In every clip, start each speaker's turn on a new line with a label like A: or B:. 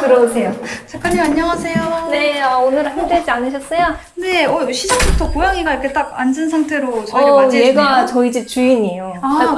A: 들어오세요.
B: 작가님 안녕하세요.
A: 네, 오늘은 힘들지 않으셨어요?
B: 네, 시작부터 고양이가 이렇게 딱 앉은 상태로 저희를 맞이해주네요.
A: 얘가 저희 집 주인이에요.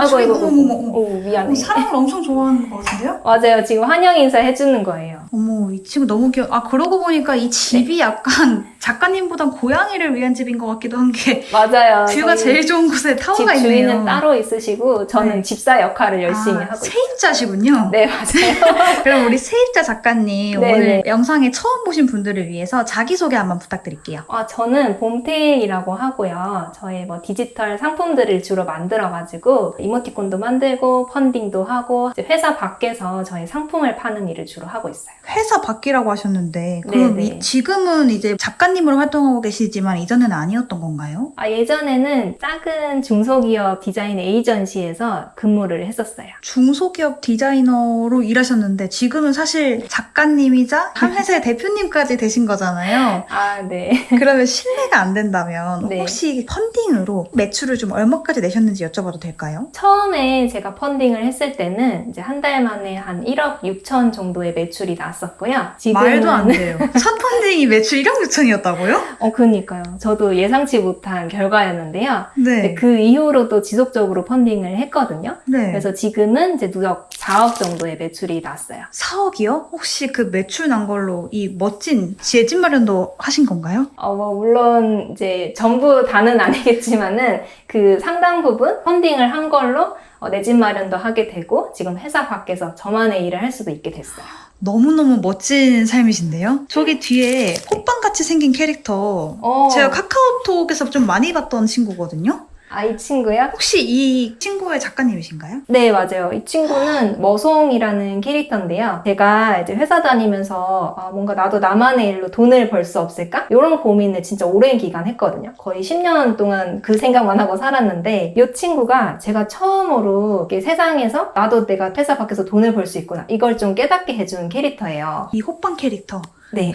B: 주인, 어머.
A: 미안해.
B: 사람을 엄청 좋아하는 것 같은데요?
A: 맞아요. 지금 환영 인사 해주는 거예요.
B: 어머, 이 친구 너무 귀여워. 그러고 보니까 이 집이 약간 작가님보단 고양이를 위한 집인 것 같기도 한 게
A: 맞아요.
B: 뷰가 제일 좋은 곳에 타워가
A: 집
B: 있네요.
A: 주인은 따로 있으시고 저는
B: 네.
A: 집사 역할을 열심히 하고 있어요.
B: 세입자시군요.
A: 네, 맞아요.
B: 그럼 우리 세입자 작가님
A: 네,
B: 오늘
A: 네.
B: 영상에 처음 보신 분들을 위해서 자기소개 한번 부탁드릴게요.
A: 저는 봄테일이라고 하고요. 저희 디지털 상품들을 주로 만들어가지고 이모티콘도 만들고 펀딩도 하고 이제 회사 밖에서 저희 상품을 파는 일을 주로 하고 있어요.
B: 회사 밖이라고 하셨는데 그럼
A: 네네.
B: 지금은 이제 작가님으로 활동하고 계시지만 이전에는 아니었던 건가요?
A: 예전에는 작은 중소기업 디자인 에이전시에서 근무를 했었어요.
B: 중소기업 디자이너로 일하셨는데 지금은 사실 작가님이자 한 회사의 대표님까지 되신 거잖아요.
A: 네.
B: 그러면 실례가 안 된다면
A: 네.
B: 혹시 펀딩으로 매출을 좀 얼마까지 내셨는지 여쭤봐도 될까요?
A: 처음에 제가 펀딩을 했을 때는 이제 한 달 만에 한 1억 6천 정도의 매출이 났었고요. 지금은
B: 말도 안 돼요. 첫 펀딩이 매출 1억 6천이었다고요?
A: 그니까요. 저도 예상치 못한 결과였는데요.
B: 네.
A: 그 이후로도 지속적으로 펀딩을 했거든요.
B: 네.
A: 그래서 지금은 이제 누적 4억 정도의 매출이 났어요.
B: 4억이요? 혹시 그 매출 난 걸로 이 멋진 제 집 마련도 하신 건가요?
A: 물론 이제 전부 다는 아니겠지만은 그 상당 부분 펀딩을 한 걸로 내 집 마련도 하게 되고 지금 회사 밖에서 저만의 일을 할 수도 있게 됐어요.
B: 너무너무 멋진 삶이신데요? 저기 뒤에 호빵같이 생긴 캐릭터 제가 카카오톡에서 좀 많이 봤던 친구거든요?
A: 이 친구요?
B: 혹시 이 친구의 작가님이신가요?
A: 네, 맞아요. 이 친구는 머송이라는 캐릭터인데요. 제가 이제 회사 다니면서 뭔가 나도 나만의 일로 돈을 벌 수 없을까? 이런 고민을 진짜 오랜 기간 했거든요. 거의 10년 동안 그 생각만 하고 살았는데 이 친구가 제가 처음으로 이렇게 세상에서 나도 내가 회사 밖에서 돈을 벌 수 있구나. 이걸 좀 깨닫게 해준 캐릭터예요.
B: 이 호빵 캐릭터.
A: 네.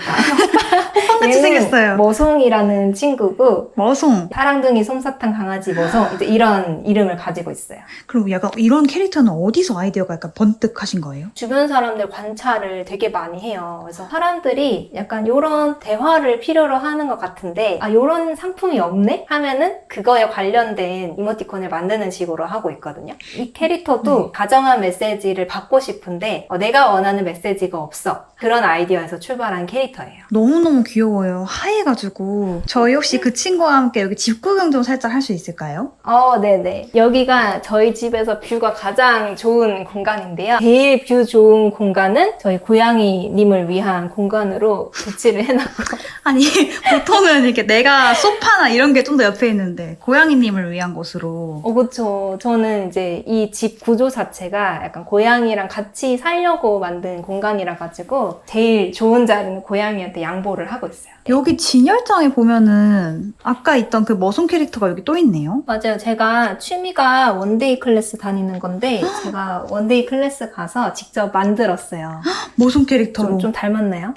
B: 호빵같이 생겼어요.
A: 머송이라는 친구고
B: 머송.
A: 파랑둥이 솜사탕 강아지 머송 이제 이런 이름을 가지고 있어요.
B: 그리고 약간 이런 캐릭터는 어디서 아이디어가 약간 번뜩하신 거예요?
A: 주변 사람들 관찰을 되게 많이 해요. 그래서 사람들이 약간 이런 대화를 필요로 하는 것 같은데 이런 상품이 없네? 하면은 그거에 관련된 이모티콘을 만드는 식으로 하고 있거든요. 이 캐릭터도 다정한 메시지를 받고 싶은데 내가 원하는 메시지가 없어. 그런 아이디어에서 출발한 캐릭터예요.
B: 너무너무 귀여워요. 하얘가지고. 저희 혹시 그 친구와 함께 여기 집 구경 좀 살짝 할 수 있을까요?
A: 네네. 여기가 저희 집에서 뷰가 가장 좋은 공간인데요. 제일 뷰 좋은 공간은 저희 고양이님을 위한 공간으로 배치를 해놨고.
B: 아니, 보통은 이렇게 내가 소파나 이런 게 좀 더 옆에 있는데, 고양이님을 위한 곳으로.
A: 그쵸. 저는 이제 이 집 구조 자체가 약간 고양이랑 같이 살려고 만든 공간이라 가지고 제일 좋은 자리는 고양이한테 양보를 하고 있어요.
B: 여기 진열장에 보면은 아까 있던 그 머송 캐릭터가 여기 또 있네요.
A: 맞아요. 제가 취미가 원데이 클래스 다니는 건데 제가 원데이 클래스 가서 직접 만들었어요.
B: 머송 캐릭터로.
A: 좀 닮았나요?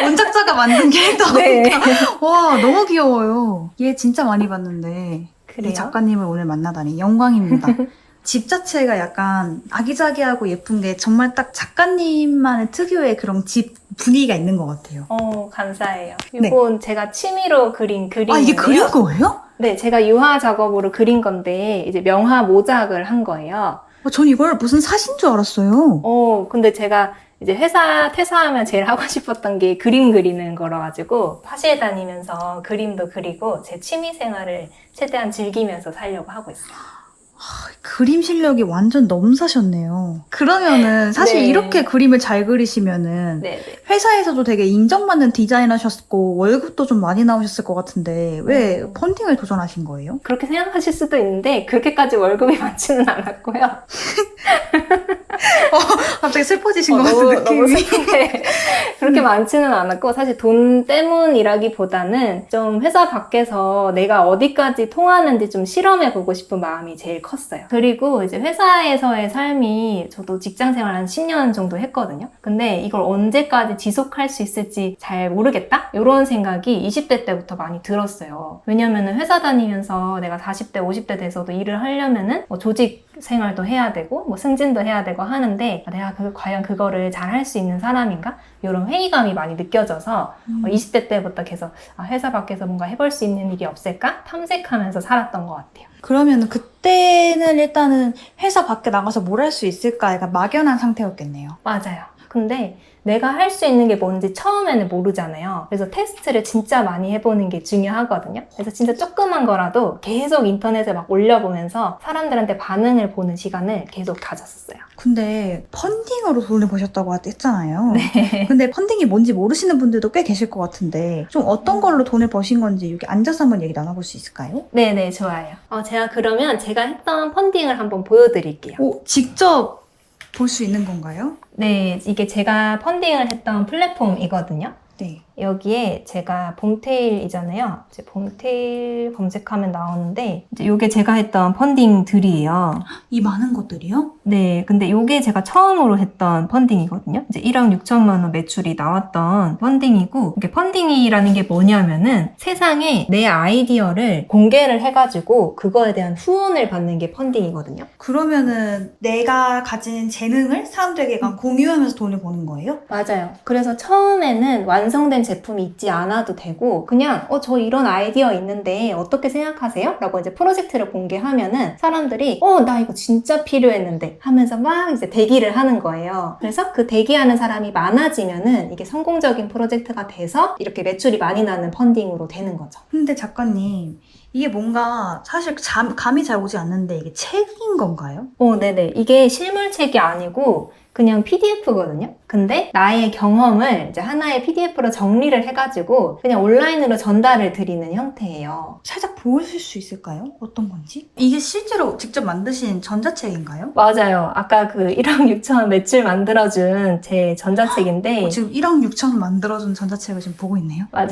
B: 원작자가 만든 캐릭터가.
A: 네.
B: 와, 너무 귀여워요. 얘 진짜 많이 봤는데.
A: 그래요?
B: 이 작가님을 오늘 만나다니 영광입니다. 집 자체가 약간 아기자기하고 예쁜 게 정말 딱 작가님만의 특유의 그런 집 분위기가 있는 것 같아요.
A: 감사해요.
B: 네.
A: 이건 제가 취미로 그린 그림인데요.
B: 이게 그린 거예요?
A: 네, 제가 유화 작업으로 그린 건데 이제 명화 모작을 한 거예요.
B: 전 이걸 무슨 사신 줄 알았어요.
A: 근데 제가 이제 회사 퇴사하면 제일 하고 싶었던 게 그림 그리는 거라 가지고 화실 다니면서 그림도 그리고 제 취미 생활을 최대한 즐기면서 살려고 하고 있어요.
B: 그림 실력이 완전 넘사셨네요. 그러면은 사실
A: 네.
B: 이렇게 그림을 잘 그리시면은
A: 네.
B: 회사에서도 되게 인정받는 디자인 하셨고 월급도 좀 많이 나오셨을 것 같은데 왜 펀딩을 도전하신 거예요?
A: 그렇게 생각하실 수도 있는데 그렇게까지 월급이 많지는 않았고요.
B: 갑자기 슬퍼지신 것 같은 느낌이.
A: 너무 슬픈데 그렇게 많지는 않았고 사실 돈 때문이라기보다는 좀 회사 밖에서 내가 어디까지 통하는지 좀 실험해보고 싶은 마음이 제일 컸어요. 그리고 이제 회사에서의 삶이 저도 직장 생활 한 10년 정도 했거든요. 근데 이걸 언제까지 지속할 수 있을지 잘 모르겠다? 이런 생각이 20대 때부터 많이 들었어요. 왜냐면은 회사 다니면서 내가 40대, 50대 돼서도 일을 하려면은 조직 생활도 해야 되고 뭐 승진도 해야 되고 하는데 내가 과연 그거를 잘 할 수 있는 사람인가? 이런 회의감이 많이 느껴져서 20대 때부터 계속 회사 밖에서 뭔가 해볼 수 있는 일이 없을까? 탐색하면서 살았던 것 같아요.
B: 그러면 그때는 일단은 회사 밖에 나가서 뭘 할 수 있을까 약간 막연한 상태였겠네요.
A: 맞아요. 근데 내가 할 수 있는 게 뭔지 처음에는 모르잖아요. 그래서 테스트를 진짜 많이 해보는 게 중요하거든요. 그래서 진짜 조그만 거라도 계속 인터넷에 막 올려보면서 사람들한테 반응을 보는 시간을 계속 가졌었어요.
B: 근데 펀딩으로 돈을 버셨다고 했잖아요.
A: 네.
B: 근데 펀딩이 뭔지 모르시는 분들도 꽤 계실 것 같은데 좀 어떤 걸로 돈을 버신 건지 여기 앉아서 한번 얘기 나눠볼 수 있을까요?
A: 네네, 좋아요. 제가 그러면 제가 했던 펀딩을 한번 보여드릴게요.
B: 오, 직접 볼 수 있는 건가요?
A: 네, 이게 제가 펀딩을 했던 플랫폼이거든요.
B: 네.
A: 여기에 제가 봄테일이잖아요. 이제 봄테일 검색하면 나오는데 이제 이게 제가 했던 펀딩들이에요.
B: 이 많은 것들이요?
A: 네, 근데 이게 제가 처음으로 했던 펀딩이거든요. 이제 1억 6천만 원 매출이 나왔던 펀딩이고, 이게 펀딩이라는 게 뭐냐면은 세상에 내 아이디어를 공개를 해가지고 그거에 대한 후원을 받는 게 펀딩이거든요.
B: 그러면은 내가 가진 재능을 사람들에게 약간 공유하면서 돈을 버는 거예요?
A: 맞아요. 그래서 처음에는 완성된 제품이 있지 않아도 되고 그냥 저 이런 아이디어 있는데 어떻게 생각하세요? 라고 이제 프로젝트를 공개하면은 사람들이 나 이거 진짜 필요했는데 하면서 막 이제 대기를 하는 거예요. 그래서 그 대기하는 사람이 많아지면은 이게 성공적인 프로젝트가 돼서 이렇게 매출이 많이 나는 펀딩으로 되는 거죠.
B: 근데 작가님, 이게 뭔가 사실 감이 잘 오지 않는데 이게 책인 건가요?
A: 네네. 이게 실물책이 아니고 그냥 PDF거든요. 근데 나의 경험을 이제 하나의 PDF로 정리를 해가지고 그냥 온라인으로 전달을 드리는 형태예요.
B: 살짝 보여줄 수 있을까요? 어떤 건지? 이게 실제로 직접 만드신 전자책인가요?
A: 맞아요. 아까 그 1억 6천 매출 만들어준 제 전자책인데
B: 지금 1억 6천 만들어준 전자책을 지금 보고 있네요.
A: 맞아요.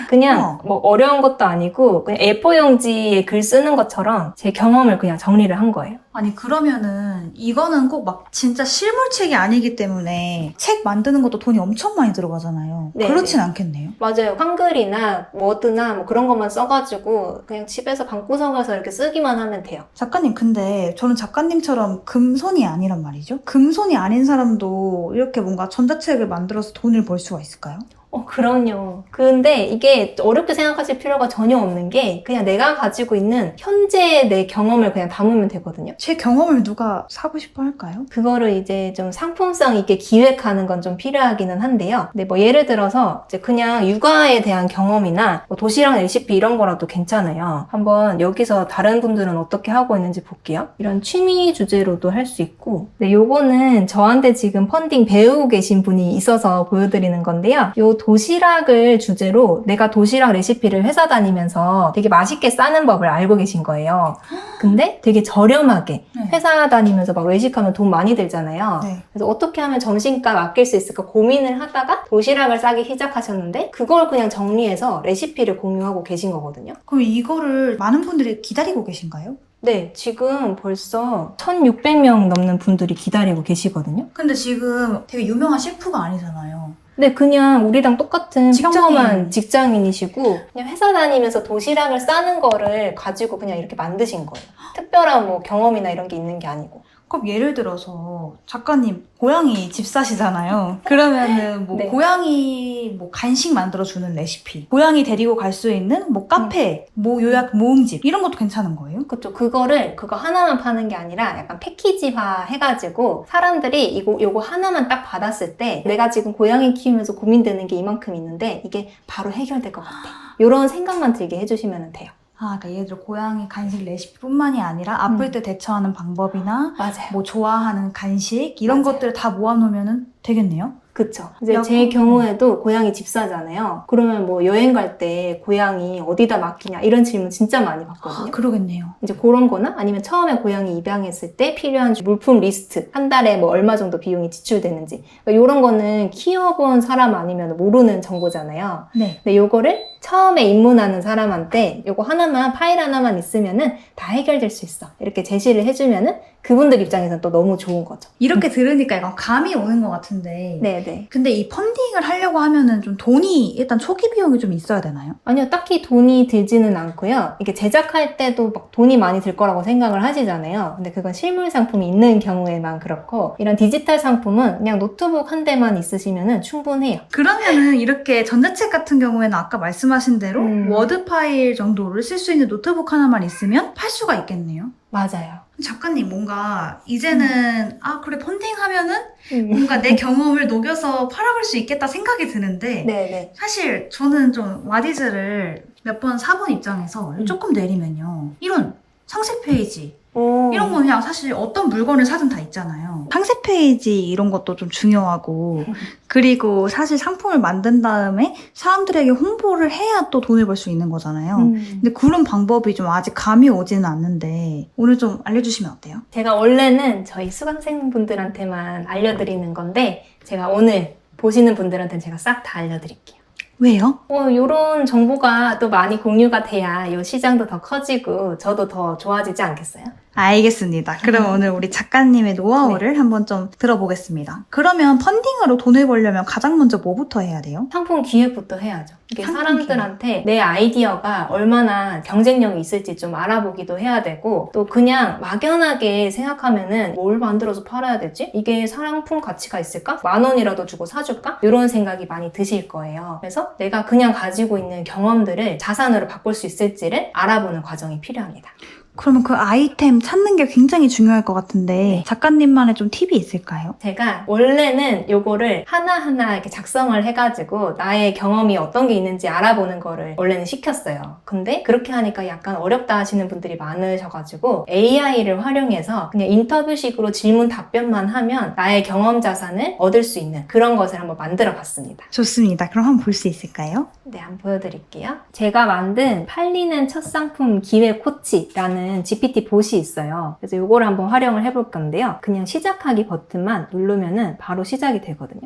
A: 그냥 뭐 어려운 것도 아니고 그냥 A4 용지에 글 쓰는 것처럼 제 경험을 그냥 정리를 한 거예요.
B: 아니 그러면은 이거는 꼭 막 진짜 실물책이 아니기 때문에 책 만드는 것도 돈이 엄청 많이 들어가잖아요.
A: 네,
B: 그렇진
A: 네.
B: 않겠네요.
A: 맞아요. 한글이나 워드나 뭐 그런 것만 써가지고 그냥 집에서 방구석에서 이렇게 쓰기만 하면 돼요.
B: 작가님 근데 저는 작가님처럼 금손이 아니란 말이죠. 금손이 아닌 사람도 이렇게 뭔가 전자책을 만들어서 돈을 벌 수가 있을까요?
A: 그럼요. 근데 이게 어렵게 생각하실 필요가 전혀 없는 게 그냥 내가 가지고 있는 현재의 내 경험을 그냥 담으면 되거든요.
B: 제 경험을 누가 사고 싶어 할까요?
A: 그거를 이제 좀 상품성 있게 기획하는 건 좀 필요하기는 한데요. 근데 뭐 예를 들어서 이제 그냥 육아에 대한 경험이나 뭐 도시락 레시피 이런 거라도 괜찮아요. 한번 여기서 다른 분들은 어떻게 하고 있는지 볼게요. 이런 취미 주제로도 할 수 있고. 네, 요거는 저한테 지금 펀딩 배우고 계신 분이 있어서 보여드리는 건데요. 요 도시락을 주제로 내가 도시락 레시피를 회사 다니면서 되게 맛있게 싸는 법을 알고 계신 거예요. 근데 되게 저렴하게 회사 다니면서 막 외식하면 돈 많이 들잖아요.
B: 네.
A: 그래서 어떻게 하면 점심값 아낄 수 있을까 고민을 하다가 도시락을 싸기 시작하셨는데 그걸 그냥 정리해서 레시피를 공유하고 계신 거거든요.
B: 그럼 이거를 많은 분들이 기다리고 계신가요?
A: 네, 지금 벌써 1,600명 넘는 분들이 기다리고 계시거든요.
B: 근데 지금 되게 유명한 셰프가 아니잖아요.
A: 네, 그냥 우리랑 똑같은
B: 직장인.
A: 평범한 직장인이시고 그냥 회사 다니면서 도시락을 싸는 거를 가지고 그냥 이렇게 만드신 거예요. 특별한 뭐 경험이나 이런 게 있는 게 아니고.
B: 그럼 예를 들어서 작가님 고양이 집사시잖아요. 그러면은 뭐
A: 네.
B: 고양이 뭐 간식 만들어주는 레시피, 고양이 데리고 갈 수 있는 뭐 카페, 뭐 요약 모음집 이런 것도 괜찮은 거예요?
A: 그쵸. 그거 하나만 파는 게 아니라 약간 패키지화 해가지고 사람들이 요거 하나만 딱 받았을 때 내가 지금 고양이 키우면서 고민되는 게 이만큼 있는데 이게 바로 해결될 것 같아. 이런 생각만 들게 해주시면 돼요.
B: 그러니까 예를 들어 고양이 간식 레시피뿐만이 아니라 아플 때 대처하는 방법이나
A: 맞아요.
B: 뭐 좋아하는 간식 이런
A: 맞아요.
B: 것들을 다 모아놓으면 되겠네요.
A: 그쵸. 이제 제 경우에도 고양이 집사잖아요. 그러면 뭐 여행 갈 때 고양이 어디다 맡기냐 이런 질문 진짜 많이 받거든요.
B: 그러겠네요.
A: 이제 그런 거나 아니면 처음에 고양이 입양했을 때 필요한 물품 리스트, 한 달에 뭐 얼마 정도 비용이 지출되는지 그러니까 이런 거는 키워본 사람 아니면 모르는 정보잖아요.
B: 네.
A: 근데 요거를 처음에 입문하는 사람한테 요거 하나만, 파일 하나만 있으면은 다 해결될 수 있어. 이렇게 제시를 해주면은 그분들 입장에서는 또 너무 좋은 거죠.
B: 이렇게 들으니까 약간 감이 오는 것 같은데.
A: 네네.
B: 근데 이 펀딩을 하려고 하면은 좀 돈이 일단 초기 비용이 좀 있어야 되나요?
A: 아니요, 딱히 돈이 들지는 않고요. 이게 제작할 때도 막 돈이 많이 들 거라고 생각을 하시잖아요. 근데 그건 실물 상품이 있는 경우에만 그렇고, 이런 디지털 상품은 그냥 노트북 한 대만 있으시면은 충분해요.
B: 그러면은 이렇게 전자책 같은 경우에는 아까 말씀하신 대로
A: 음.
B: 워드 파일 정도를 쓸 수 있는 노트북 하나만 있으면 팔 수가 있겠네요.
A: 맞아요.
B: 작가님 뭔가 이제는 아 그래 펀딩하면은
A: 음.
B: 뭔가 내 경험을 녹여서 팔아볼 수 있겠다 생각이 드는데
A: 네네.
B: 사실 저는 좀 와디즈를 몇 번 사본 입장에서 조금 내리면요 이런 상세 페이지
A: 오.
B: 이런 거 그냥 사실 어떤 물건을 사든 다 있잖아요. 상세 페이지 이런 것도 좀 중요하고 그리고 사실 상품을 만든 다음에 사람들에게 홍보를 해야 또 돈을 벌 수 있는 거잖아요. 근데 그런 방법이 좀 아직 감이 오지는 않는데 오늘 좀 알려주시면 어때요?
A: 제가 원래는 저희 수강생분들한테만 알려드리는 건데, 제가 오늘 보시는 분들한테는 제가 싹 다 알려드릴게요.
B: 왜요?
A: 요런 정보가 또 많이 공유가 돼야 요 시장도 더 커지고 저도 더 좋아지지 않겠어요?
B: 알겠습니다. 그럼 오늘 우리 작가님의 노하우를 한번 좀 들어보겠습니다. 그러면 펀딩으로 돈을 벌려면 가장 먼저 뭐부터 해야 돼요?
A: 상품 기획부터 해야죠. 이게
B: 상품
A: 사람들한테 내 아이디어가 얼마나 경쟁력이 있을지 좀 알아보기도 해야 되고, 또 그냥 막연하게 생각하면은 뭘 만들어서 팔아야 되지? 이게 상품 가치가 있을까? 10,000원이라도 주고 사줄까? 이런 생각이 많이 드실 거예요. 그래서 내가 그냥 가지고 있는 경험들을 자산으로 바꿀 수 있을지를 알아보는 과정이 필요합니다.
B: 그러면 그 아이템 찾는 게 굉장히 중요할 것 같은데 작가님만의 좀 팁이 있을까요?
A: 제가 원래는 요거를 하나하나 이렇게 작성을 해가지고 나의 경험이 어떤 게 있는지 알아보는 거를 원래는 시켰어요. 근데 그렇게 하니까 약간 어렵다 하시는 분들이 많으셔가지고 AI를 활용해서 그냥 인터뷰식으로 질문 답변만 하면 나의 경험 자산을 얻을 수 있는 그런 것을 한번 만들어 봤습니다.
B: 좋습니다. 그럼 한번 볼 수 있을까요?
A: 네, 한번 보여드릴게요. 제가 만든 팔리는 첫 상품 기획 코치라는 GPT 봇이 있어요. 그래서 이거를 한번 활용을 해볼 건데요. 그냥 시작하기 버튼만 누르면은 바로 시작이 되거든요.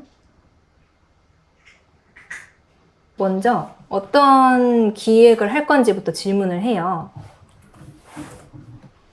A: 먼저 어떤 기획을 할 건지부터 질문을 해요.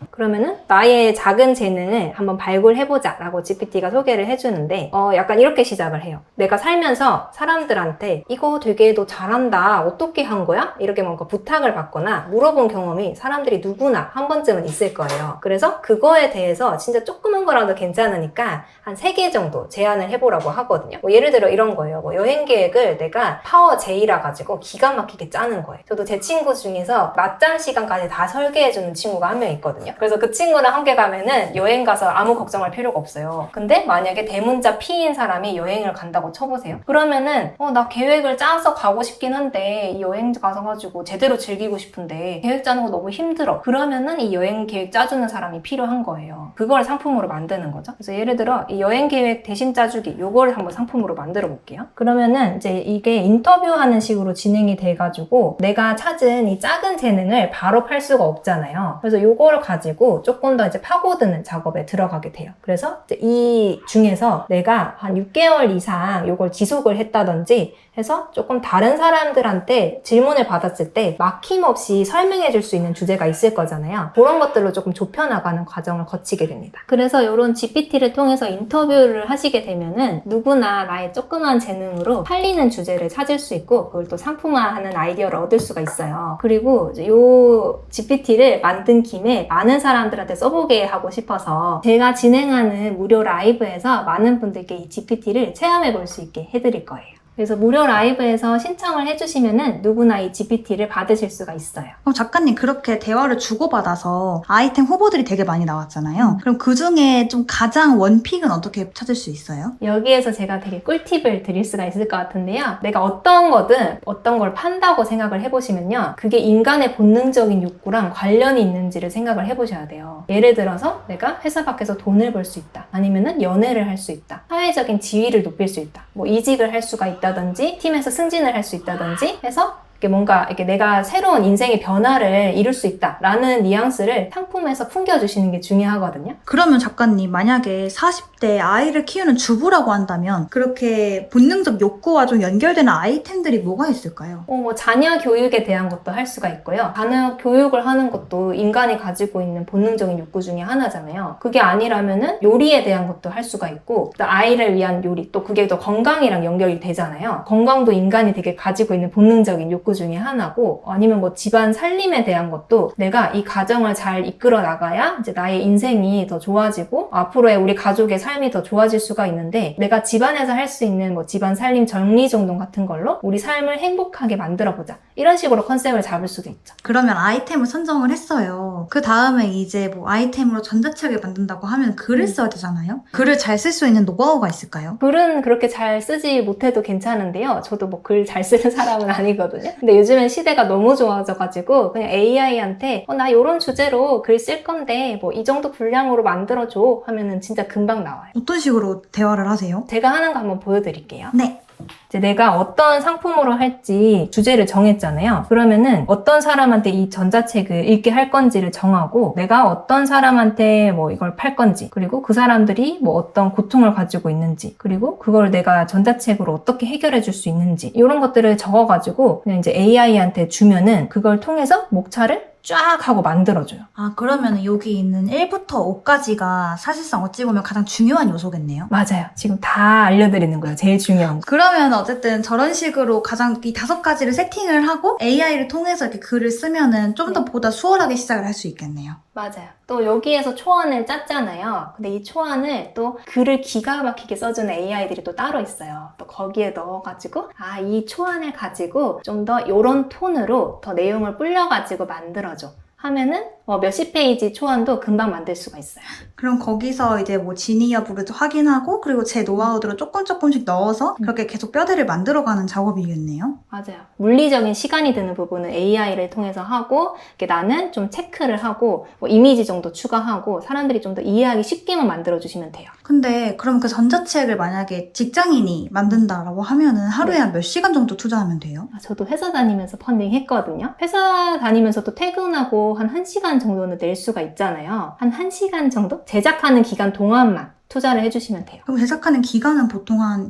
A: 그러면은 나의 작은 재능을 한번 발굴해보자 라고 GPT가 소개를 해주는데 약간 이렇게 시작을 해요. 내가 살면서 사람들한테 이거 되게 너 잘한다 어떻게 한 거야? 이렇게 뭔가 부탁을 받거나 물어본 경험이 사람들이 누구나 한 번쯤은 있을 거예요. 그래서 그거에 대해서 진짜 조그만 거라도 괜찮으니까 한 3개 정도 제안을 해보라고 하거든요. 뭐 예를 들어 이런 거예요. 뭐 여행 계획을 내가 파워 J라 가지고 기가 막히게 짜는 거예요. 저도 제 친구 중에서 낮잠 시간까지 다 설계해주는 친구가 한 명 있거든요. 그래서 그 친구랑 함께 가면은 여행 가서 아무 걱정할 필요가 없어요. 근데 만약에 대문자 P인 사람이 여행을 간다고 쳐보세요. 그러면은 나 계획을 짜서 가고 싶긴 한데 이 여행 가서 가지고 제대로 즐기고 싶은데 계획 짜는 거 너무 힘들어. 그러면은 이 여행 계획 짜주는 사람이 필요한 거예요. 그걸 상품으로 만드는 거죠. 그래서 예를 들어 이 여행 계획 대신 짜주기 요거를 한번 상품으로 만들어 볼게요. 그러면은 이제 이게 인터뷰하는 식으로 진행이 돼가지고 내가 찾은 이 작은 재능을 바로 팔 수가 없잖아요. 그래서 요거를 가지고 조금 더 이제 파고드는 작업에 들어가게 돼요. 그래서 이제 이 중에서 내가 한 6개월 이상 요걸 지속을 했다든지 해서 조금 다른 사람들한테 질문을 받았을 때 막힘없이 설명해 줄 수 있는 주제가 있을 거잖아요. 그런 것들로 조금 좁혀나가는 과정을 거치게 됩니다. 그래서 이런 GPT를 통해서 인터뷰를 하시게 되면은 누구나 나의 조그만 재능으로 팔리는 주제를 찾을 수 있고 그걸 또 상품화하는 아이디어를 얻을 수가 있어요. 그리고 이제 요 GPT를 만든 김에 많은 사람들한테 써보게 하고 싶어서 제가 진행하는 무료 라이브에서 많은 분들께 이 GPT를 체험해 볼 수 있게 해드릴 거예요. 그래서 무료 라이브에서 신청을 해주시면은 누구나 이 GPT를 받으실 수가 있어요.
B: 작가님 그렇게 대화를 주고받아서 아이템 후보들이 되게 많이 나왔잖아요. 그럼 그 중에 좀 가장 원픽은 어떻게 찾을 수 있어요?
A: 여기에서 제가 되게 꿀팁을 드릴 수가 있을 것 같은데요. 내가 어떤 거든 어떤 걸 판다고 생각을 해보시면요. 그게 인간의 본능적인 욕구랑 관련이 있는지를 생각을 해보셔야 돼요. 예를 들어서 내가 회사 밖에서 돈을 벌 수 있다. 아니면은 연애를 할 수 있다. 사회적인 지위를 높일 수 있다. 뭐 이직을 할 수가 있다든지 팀에서 승진을 할 수 있다든지 해서 이게 뭔가 이렇게 내가 새로운 인생의 변화를 이룰 수 있다라는 뉘앙스를 상품에서 풍겨주시는 게 중요하거든요.
B: 그러면 작가님, 만약에 40대 아이를 키우는 주부라고 한다면 그렇게 본능적 욕구와 좀 연결되는 아이템들이 뭐가 있을까요?
A: 뭐 자녀 교육에 대한 것도 할 수가 있고요. 자녀 교육을 하는 것도 인간이 가지고 있는 본능적인 욕구 중에 하나잖아요. 그게 아니라면은 요리에 대한 것도 할 수가 있고, 또 아이를 위한 요리, 또 그게 또 건강이랑 연결이 되잖아요. 건강도 인간이 되게 가지고 있는 본능적인 욕구 중에 하나고, 아니면 뭐 집안 살림에 대한 것도 내가 이 가정을 잘 이끌어 나가야 이제 나의 인생이 더 좋아지고 앞으로의 우리 가족의 삶이 더 좋아질 수가 있는데, 내가 집안에서 할 수 있는 뭐 집안 살림 정리정돈 같은 걸로 우리 삶을 행복하게 만들어보자, 이런 식으로 컨셉을 잡을 수도 있죠.
B: 그러면 아이템을 선정을 했어요. 그 다음에 이제 뭐 아이템으로 전자책을 만든다고 하면 글을 써야 되잖아요. 글을 잘 쓸 수 있는 노하우가 있을까요?
A: 글은 그렇게 잘 쓰지 못해도 괜찮은데요. 저도 뭐 글 잘 쓰는 사람은 아니거든요. 근데 요즘엔 시대가 너무 좋아져가지고 그냥 AI한테 나 이런 주제로 글 쓸 건데 뭐 이 정도 분량으로 만들어줘 하면은 진짜 금방 나와요.
B: 어떤 식으로 대화를 하세요?
A: 제가 하는 거 한번 보여드릴게요.
B: 네.
A: 이제 내가 어떤 상품으로 할지 주제를 정했잖아요. 그러면은 어떤 사람한테 이 전자책을 읽게 할 건지를 정하고, 내가 어떤 사람한테 뭐 이걸 팔 건지, 그리고 그 사람들이 뭐 어떤 고통을 가지고 있는지, 그리고 그걸 내가 전자책으로 어떻게 해결해 줄 수 있는지, 이런 것들을 적어가지고 그냥 이제 AI한테 주면은 그걸 통해서 목차를 쫙 하고 만들어줘요.
B: 아, 그러면 여기 있는 1부터 5까지가 사실상 어찌 보면 가장 중요한 요소겠네요.
A: 맞아요. 지금 다 알려드리는 거예요. 제일 중요한 거.
B: 그러면 어쨌든 저런 식으로 가장 이 5가지를 세팅을 하고 AI를 통해서 이렇게 글을 쓰면은 좀 더 보다 수월하게 시작을 할 수 있겠네요.
A: 맞아요. 또 여기에서 초안을 짰잖아요. 근데 이 초안을 또 글을 기가 막히게 써주는 AI들이 또 따로 있어요. 또 거기에 넣어가지고 이 초안을 가지고 좀 더 이런 톤으로 더 내용을 불려가지고 만들어줘 하면은 몇십 페이지 초안도 금방 만들 수가 있어요.
B: 그럼 거기서 이제 뭐 진위 여부를 확인하고, 그리고 제 노하우들을 조금씩 넣어서 그렇게 계속 뼈대를 만들어가는 작업이겠네요.
A: 맞아요. 물리적인 시간이 드는 부분은 AI를 통해서 하고, 나는 좀 체크를 하고 뭐 이미지 정도 추가하고 사람들이 좀 더 이해하기 쉽게만 만들어주시면 돼요.
B: 근데 그럼 그 전자책을 만약에 직장인이 만든다라고 하면은 하루에 한 몇 시간 정도 투자하면 돼요?
A: 저도 회사 다니면서 펀딩 했거든요. 회사 다니면서 또 퇴근하고 한 1시간 정도는 낼 수가 있잖아요. 한 1시간 정도? 제작하는 기간 동안만 투자를 해주시면 돼요.
B: 그럼 제작하는 기간은 보통 한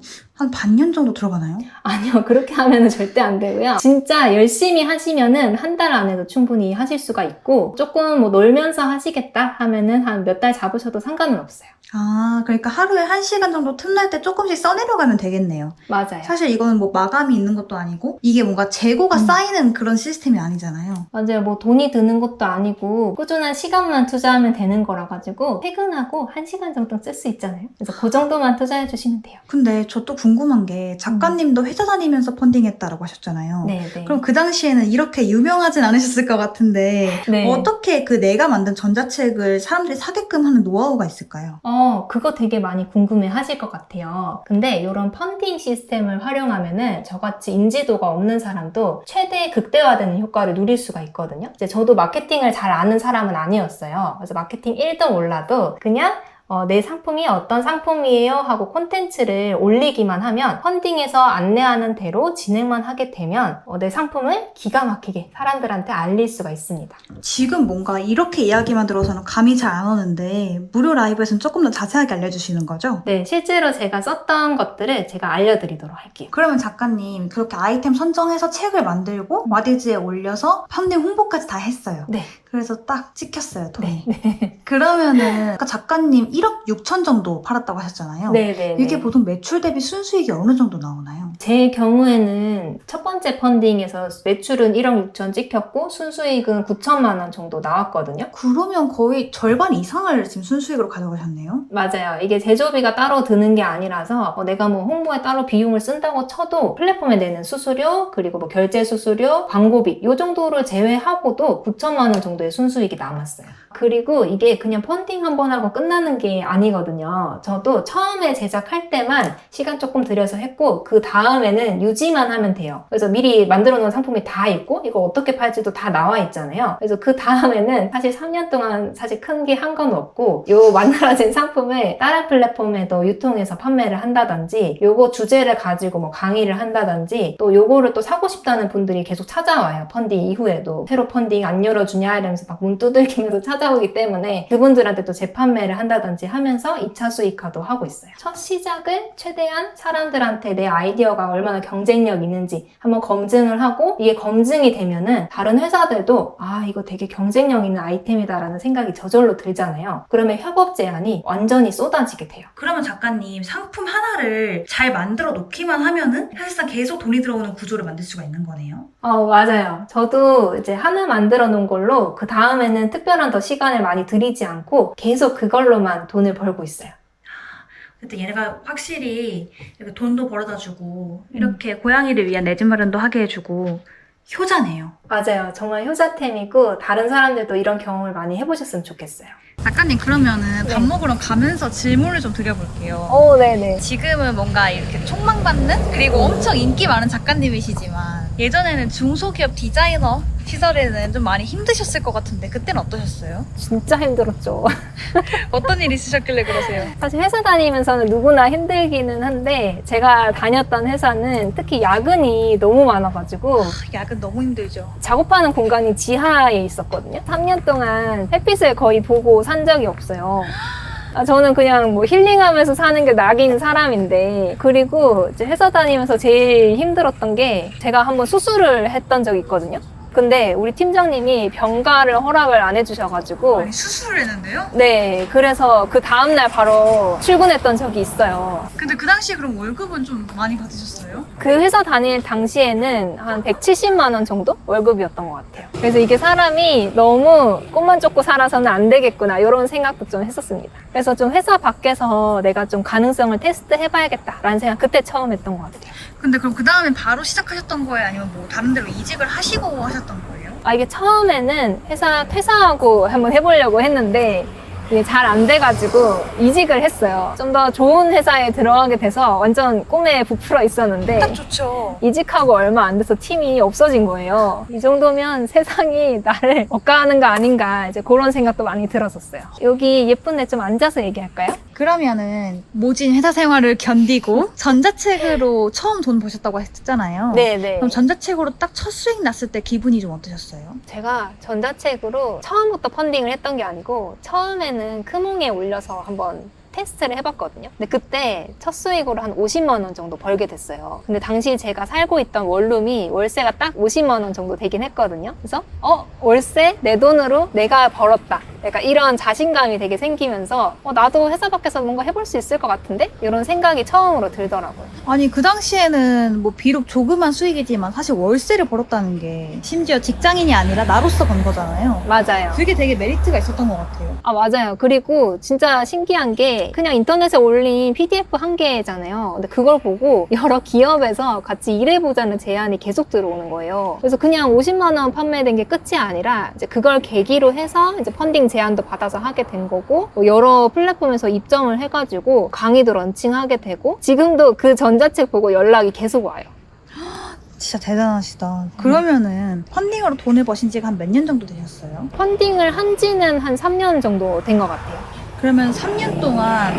B: 반년 정도 들어가나요?
A: 아니요, 그렇게 하면은 절대 안 되고요. 진짜 열심히 하시면은 한 달 안에도 충분히 하실 수가 있고, 조금 뭐 놀면서 하시겠다 하면은 한 몇 달 잡으셔도 상관은 없어요.
B: 아, 그러니까 하루에 1시간 정도 틈날 때 조금씩 써내려가면 되겠네요.
A: 맞아요.
B: 사실 이거는 뭐 마감이 있는 것도 아니고 이게 뭔가 재고가 쌓이는 그런 시스템이 아니잖아요.
A: 맞아요. 뭐 돈이 드는 것도 아니고 꾸준한 시간만 투자하면 되는 거라 가지고 퇴근하고 1시간 정도 쓸 수 있잖아요. 그래서 그 정도만 투자해 주시면 돼요.
B: 근데 저 또 궁금한 게 작가님도 회사 다니면서 펀딩했다라고 하셨잖아요.
A: 네.
B: 그럼 그 당시에는 이렇게 유명하진 않으셨을 것 같은데
A: 네.
B: 어떻게 그 내가 만든 전자책을 사람들이 사게끔 하는 노하우가 있을까요?
A: 그거 되게 많이 궁금해 하실 것 같아요. 근데 이런 펀딩 시스템을 활용하면은 저같이 인지도가 없는 사람도 최대 극대화되는 효과를 누릴 수가 있거든요. 이제 저도 마케팅을 잘 아는 사람은 아니었어요. 그래서 마케팅 1등 몰라도 그냥 내 상품이 어떤 상품이에요 하고 콘텐츠를 올리기만 하면, 펀딩에서 안내하는 대로 진행만 하게 되면 내 상품을 기가 막히게 사람들한테 알릴 수가 있습니다.
B: 지금 뭔가 이렇게 이야기만 들어서는 감이 잘 안 오는데 무료 라이브에서는 조금 더 자세하게 알려주시는 거죠?
A: 네, 실제로 제가 썼던 것들을 제가 알려드리도록 할게요.
B: 그러면 작가님 그렇게 아이템 선정해서 책을 만들고 와디즈에 올려서 펀딩 홍보까지 다 했어요.
A: 네.
B: 그래서 딱 찍혔어요, 돈이.
A: 네.
B: 그러면은 아까 작가님 1억 6천 정도 팔았다고 하셨잖아요.
A: 네네.
B: 이게 보통 매출 대비 순수익이 어느 정도 나오나요?
A: 제 경우에는 첫 번째 펀딩에서 매출은 1억 6천 찍혔고 순수익은 9천만 원 정도 나왔거든요.
B: 그러면 거의 절반 이상을 지금 순수익으로 가져가셨네요?
A: 맞아요. 이게 제조비가 따로 드는 게 아니라서 내가 뭐 홍보에 따로 비용을 쓴다고 쳐도 플랫폼에 내는 수수료, 그리고 뭐 결제 수수료, 광고비 이 정도를 제외하고도 9천만 원 정도의 순수익이 남았어요. 그리고 이게 그냥 펀딩 한 번 하고 끝나는 게 아니거든요. 저도 처음에 제작할 때만 시간 조금 들여서 했고 그 다음에는 유지만 하면 돼요. 그래서 미리 만들어 놓은 상품이 다 있고 이거 어떻게 팔지도 다 나와 있잖아요. 그래서 그 다음에는 사실 3년 동안 사실 큰 게 한 건 없고 요 만들어진 상품을 다른 플랫폼에도 유통해서 판매를 한다든지 요거 주제를 가지고 뭐 강의를 한다든지 또 요거를 또 사고 싶다는 분들이 계속 찾아와요. 펀딩 이후에도 새로 펀딩 안 열어주냐 이러면서 막 문 두들기면서 찾아오기 때문에 그분들한테 또 재판매를 한다든지 하면서 2차 수익화도 하고 있어요. 첫 시작을 최대한 사람들한테 내 아이디어가 얼마나 경쟁력 있는지 한번 검증을 하고 이게 검증이 되면은 다른 회사들도 아 이거 되게 경쟁력 있는 아이템이다라는 생각이 저절로 들잖아요. 그러면 협업 제안이 완전히 쏟아지게 돼요.
B: 그러면 작가님 상품 하나를 잘 만들어 놓기만 하면은 사실상 계속 돈이 들어오는 구조를 만들 수가 있는 거네요.
A: 맞아요. 저도 이제 하나 만들어 놓은 걸로 그 다음에는 특별한 더 시간을 많이 들이지 않고 계속 그걸로만 돈을 벌고 있어요.
B: 그때 얘네가 확실히 이렇게 돈도 벌어다 주고 이렇게 고양이를 위한 내 집 마련도 하게 해주고 효자네요.
A: 맞아요. 정말 효자템이고 다른 사람들도 이런 경험을 많이 해보셨으면 좋겠어요.
B: 작가님 그러면은
A: 네.
B: 밥 먹으러 가면서 질문을 좀 드려볼게요.
A: 네네.
B: 지금은 뭔가 이렇게 촉망받는 그리고 엄청 인기 많은 작가님이시지만 예전에는 중소기업 디자이너 시절에는 좀 많이 힘드셨을 것 같은데 그때는 어떠셨어요?
A: 진짜 힘들었죠.
B: 어떤 일 있으셨길래 그러세요?
A: 사실 회사 다니면서는 누구나 힘들기는 한데 제가 다녔던 회사는 특히 야근이 너무 많아가지고
B: 야근 너무 힘들죠.
A: 작업하는 공간이 지하에 있었거든요. 3년 동안 햇빛을 거의 보고 산 적이 없어요. 저는 그냥 뭐 힐링하면서 사는 게 낙인 사람인데 그리고 이제 회사 다니면서 제일 힘들었던 게 제가 한번 수술을 했던 적이 있거든요. 근데 우리 팀장님이 병가를 허락을 안 해주셔가지고
B: 아니 수술을 했는데요?
A: 네, 그래서 그 다음날 바로 출근했던 적이 있어요.
B: 근데 그 당시에 그럼 월급은 좀 많이 받으셨어요?
A: 그 회사 다닐 당시에는 한 170만 원 정도 월급이었던 것 같아요. 그래서 이게 사람이 너무 꿈만 쫓고 살아서는 안 되겠구나 이런 생각도 좀 했었습니다. 그래서 좀 회사 밖에서 내가 좀 가능성을 테스트 해봐야겠다라는 생각 그때 처음 했던 것 같아요.
B: 근데 그럼 그 다음에 바로 시작하셨던 거예요? 아니면 뭐 다른 데로 이직을 하시고 하셨던 거예요?
A: 이게 처음에는 회사 퇴사하고 한번 해보려고 했는데 이게 잘 안 돼가지고 이직을 했어요. 좀 더 좋은 회사에 들어가게 돼서 완전 꿈에 부풀어 있었는데
B: 딱 좋죠.
A: 이직하고 얼마 안 돼서 팀이 없어진 거예요. 이 정도면 세상이 나를 억까하는 거 아닌가 이제 그런 생각도 많이 들었었어요. 여기 예쁜데 좀 앉아서 얘기할까요?
B: 그러면은 모진 회사 생활을 견디고 전자책으로 처음 돈 버셨다고 했잖아요.
A: 네네.
B: 그럼 전자책으로 딱 첫 수익 났을 때 기분이 좀 어떠셨어요?
A: 제가 전자책으로 처음부터 펀딩을 했던 게 아니고 처음에는 크몽에 올려서 한번 테스트를 해봤거든요. 근데 그때 첫 수익으로 한 50만 원 정도 벌게 됐어요. 근데 당시 제가 살고 있던 원룸이 월세가 딱 50만 원 정도 되긴 했거든요. 그래서 월세 내 돈으로 내가 벌었다. 약간 이런 자신감이 되게 생기면서 나도 회사 밖에서 뭔가 해볼 수 있을 것 같은데? 이런 생각이 처음으로 들더라고요.
B: 아니 그 당시에는 뭐 비록 조그만 수익이지만 사실 월세를 벌었다는 게 심지어 직장인이 아니라 나로서 번 거잖아요.
A: 맞아요.
B: 그게 되게 메리트가 있었던 것 같아요.
A: 맞아요. 그리고 진짜 신기한 게 그냥 인터넷에 올린 PDF 한 개잖아요. 근데 그걸 보고 여러 기업에서 같이 일해보자는 제안이 계속 들어오는 거예요. 그래서 그냥 50만 원 판매된 게 끝이 아니라 이제 그걸 계기로 해서 이제 펀딩 제안도 받아서 하게 된 거고 여러 플랫폼에서 입점을 해가지고 강의도 런칭하게 되고 지금도 그 전자책 보고 연락이 계속 와요.
B: 진짜 대단하시다. 그러면은 펀딩으로 돈을 버신 지가 한 몇 년 정도 되셨어요?
A: 펀딩을 한 지는 한 3년 정도 된 것 같아요.
B: 그러면 3년 동안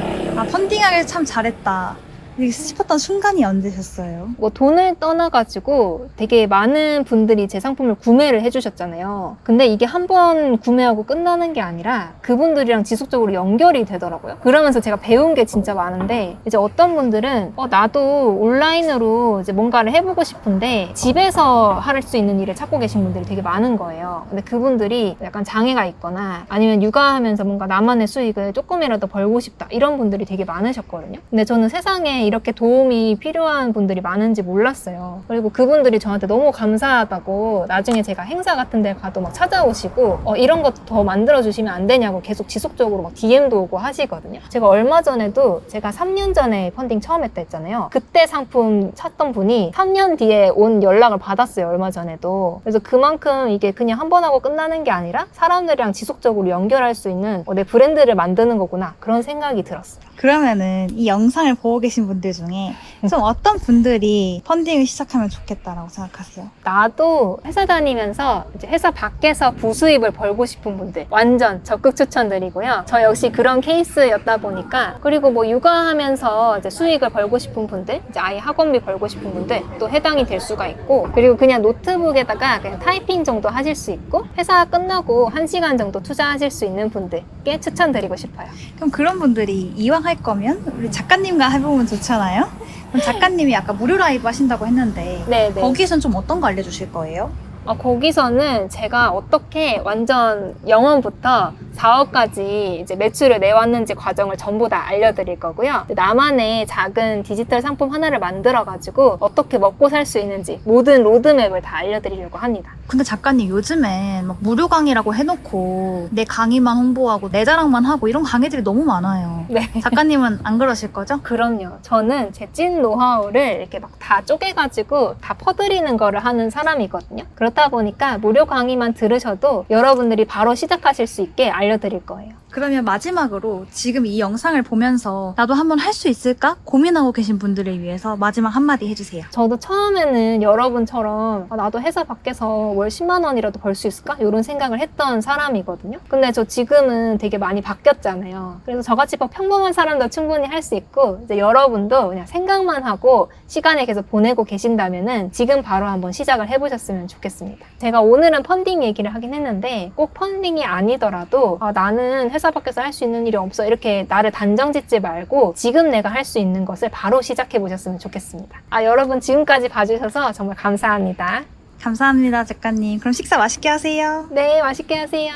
B: 펀딩하길 참 잘했다 이렇게 싶었던 순간이 언제셨어요?
A: 뭐 돈을 떠나가지고 되게 많은 분들이 제 상품을 구매를 해주셨잖아요. 근데 이게 한 번 구매하고 끝나는 게 아니라 그분들이랑 지속적으로 연결이 되더라고요. 그러면서 제가 배운 게 진짜 많은데 이제 어떤 분들은 나도 온라인으로 이제 뭔가를 해보고 싶은데 집에서 할 수 있는 일을 찾고 계신 분들이 되게 많은 거예요. 근데 그분들이 약간 장애가 있거나 아니면 육아하면서 뭔가 나만의 수익을 조금이라도 벌고 싶다 이런 분들이 되게 많으셨거든요. 근데 저는 세상에 주변에 이렇게 도움이 필요한 분들이 많은지 몰랐어요. 그리고 그분들이 저한테 너무 감사하다고 나중에 제가 행사 같은 데 가도 막 찾아오시고 이런 것도 더 만들어주시면 안 되냐고 계속 지속적으로 막 DM도 오고 하시거든요. 제가 얼마 전에도 제가 3년 전에 펀딩 처음 했다 했잖아요. 그때 상품 찾던 분이 3년 뒤에 온 연락을 받았어요. 얼마 전에도. 그래서 그만큼 이게 그냥 한 번 하고 끝나는 게 아니라 사람들이랑 지속적으로 연결할 수 있는 내 브랜드를 만드는 거구나 그런 생각이 들었어요.
B: 그러면은 이 영상을 보고 계신 분들 중에 좀 어떤 분들이 펀딩을 시작하면 좋겠다라고 생각하세요?
A: 나도 회사 다니면서 이제 회사 밖에서 부수입을 벌고 싶은 분들 완전 적극 추천드리고요. 저 역시 그런 케이스였다 보니까 그리고 뭐 육아하면서 이제 수익을 벌고 싶은 분들, 이제 아이 학원비 벌고 싶은 분들 또 해당이 될 수가 있고 그리고 그냥 노트북에다가 그냥 타이핑 정도 하실 수 있고 회사 끝나고 1시간 정도 투자하실 수 있는 분들께 추천드리고 싶어요.
B: 그럼 그런 분들이 이왕 할 거면 우리 작가님과 해보면 좋잖아요? 그럼 작가님이 아까 무료 라이브 하신다고 했는데
A: 네네.
B: 거기선 좀 어떤 거 알려주실 거예요?
A: 거기서는 제가 어떻게 완전 영원부터 4억까지 이제 매출을 내왔는지 과정을 전부 다 알려드릴 거고요. 나만의 작은 디지털 상품 하나를 만들어가지고 어떻게 먹고 살 수 있는지 모든 로드맵을 다 알려드리려고 합니다.
B: 근데 작가님 요즘엔 막 무료 강의라고 해놓고 내 강의만 홍보하고 내 자랑만 하고 이런 강의들이 너무 많아요.
A: 네.
B: 작가님은 안 그러실 거죠?
A: 그럼요. 저는 제 찐 노하우를 이렇게 막 다 쪼개가지고 다 퍼드리는 거를 하는 사람이거든요. 그렇다 보니까 무료 강의만 들으셔도 여러분들이 바로 시작하실 수 있게 알려드릴 거예요.
B: 그러면 마지막으로 지금 이 영상을 보면서 나도 한번 할 수 있을까? 고민하고 계신 분들을 위해서 마지막 한마디 해주세요.
A: 저도 처음에는 여러분처럼 나도 회사 밖에서 월 10만 원이라도 벌 수 있을까? 이런 생각을 했던 사람이거든요. 근데 저 지금은 되게 많이 바뀌었잖아요. 그래서 저같이 평범한 사람도 충분히 할 수 있고 이제 여러분도 그냥 생각만 하고 시간을 계속 보내고 계신다면은 지금 바로 한번 시작을 해보셨으면 좋겠습니다. 제가 오늘은 펀딩 얘기를 하긴 했는데 꼭 펀딩이 아니더라도 나는 회사 밖에서 할 수 있는 일이 없어 이렇게 나를 단정 짓지 말고 지금 내가 할 수 있는 것을 바로 시작해 보셨으면 좋겠습니다. 여러분 지금까지 봐주셔서 정말 감사합니다.
B: 감사합니다, 작가님. 그럼 식사 맛있게 하세요.
A: 네, 맛있게 하세요.